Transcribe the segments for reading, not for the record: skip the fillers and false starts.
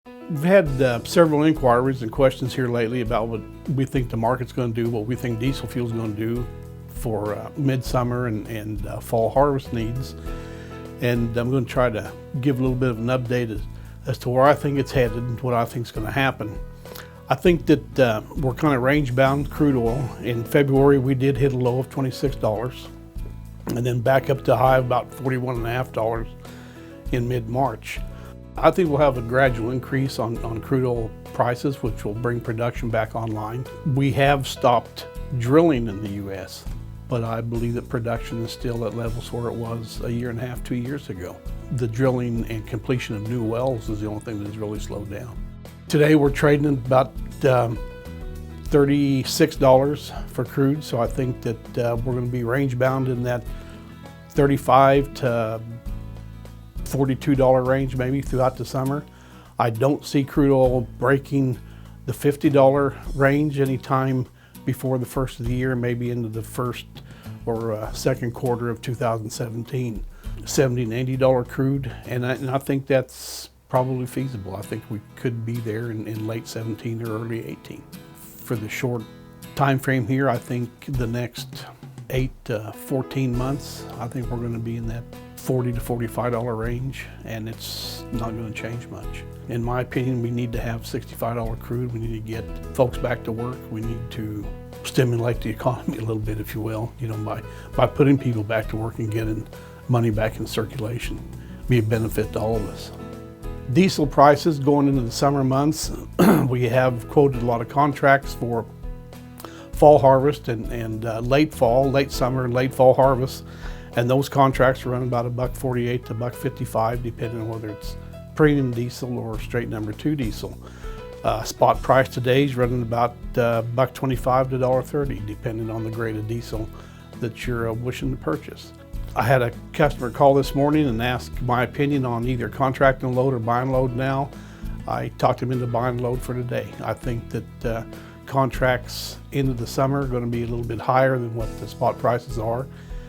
We've had several inquiries and questions here lately about what we think the market's going to do, what we think diesel fuel is going to do for midsummer and fall harvest needs. And I'm going to try to give a little bit of an update as to where I think it's headed and what I think is going to happen. I think that we're kind of range-bound crude oil. In February, we did hit a low of $26 and then back up to a high of about $41.50 in mid-March. I think we'll have a gradual increase on crude oil prices, which will bring production back online. We have stopped drilling in the U.S., but I believe that production is still at levels where it was a year and a half, 2 years ago. The drilling and completion of new wells is the only thing that has really slowed down. Today we're trading at about $36 for crude, so I think that we're going to be range bound in that $35 to $42 range maybe throughout the summer. I don't see crude oil breaking the $50 range anytime before the first of the year, maybe into the first or second quarter of 2017. $70 and $80 crude, and I think that's probably feasible. I think we could be there in late 17 or early 18. For the short time frame here, I think the next 8 to 14 months, I think we're going to be in that $40 to $45 range, and it's not going to change much. In my opinion, we need to have $65 crude. We need to get folks back to work. We need to stimulate the economy a little bit, if you will, by putting people back to work and getting money back in circulation. Be a benefit to all of us. Diesel prices going into the summer months, we have quoted a lot of contracts for fall harvest and late fall, late summer, and late fall harvest. And those contracts run about $1.48 to $1.55, depending on whether it's premium diesel or straight number 2 diesel. Spot price today is running about $1.25 to $1.30, depending on the grade of diesel that you're wishing to purchase. I had a customer call this morning and ask my opinion on either contracting a load or buying a load now. I talked him into buying a load for today. I think that contracts into the summer are going to be a little bit higher than what the spot prices are.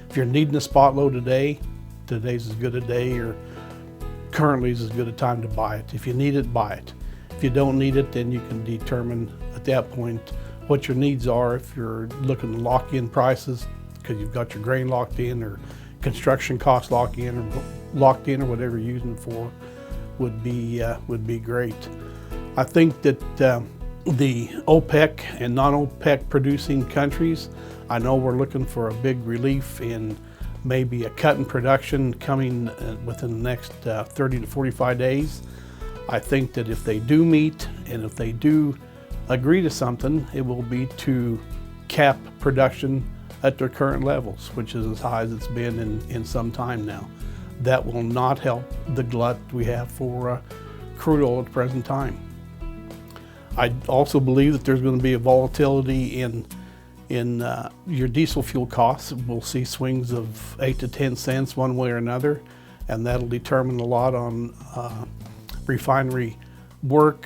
If you're needing a spot load today, today's as good a day, or currently is as good a time to buy it. If you need it, buy it. If you don't need it, then you can determine at that point what your needs are. If you're looking to lock in prices because you've got your grain locked in, or construction costs locked in, or whatever you're using it for, would be great. I think that the OPEC and non-OPEC producing countries, I know we're looking for a big relief in maybe a cut in production coming within the next 30 to 45 days. I think that if they do meet and if they do agree to something, it will be to cap production at their current levels, which is as high as it's been in some time now. That will not help the glut we have for crude oil at the present time. I also believe that there's going to be a volatility in your diesel fuel costs. We'll see swings of 8 to 10 cents one way or another, and that'll determine a lot on refinery work,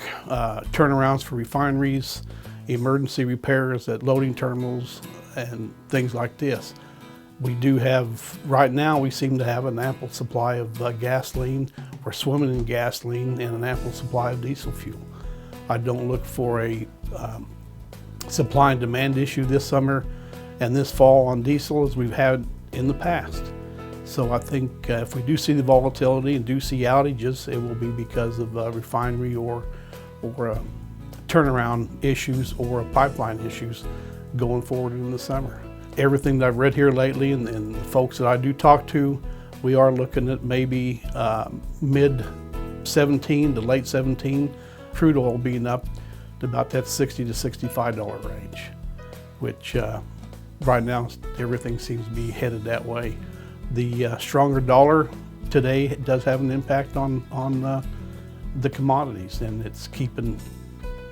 turnarounds for refineries, emergency repairs at loading terminals, and things like this. We do have, right now, we seem to have an ample supply of gasoline. We're swimming in gasoline, and an ample supply of diesel fuel. I don't look for a supply and demand issue this summer and this fall on diesel as we've had in the past. So I think if we do see the volatility and do see outages, it will be because of refinery or turnaround issues or pipeline issues going forward in the summer. Everything that I've read here lately and the folks that I do talk to, we are looking at maybe mid 17 to late 17, crude oil being up to about that $60 to $65 range, which right now everything seems to be headed that way. The stronger dollar today does have an impact on the commodities, and it's keeping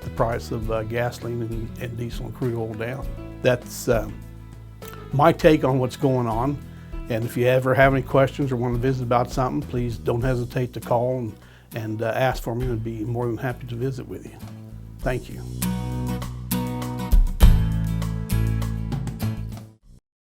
the price of gasoline and diesel and crude oil down. That's my take on what's going on. And if you ever have any questions or want to visit about something, please don't hesitate to call and ask for me. I'd be more than happy to visit with you. Thank you.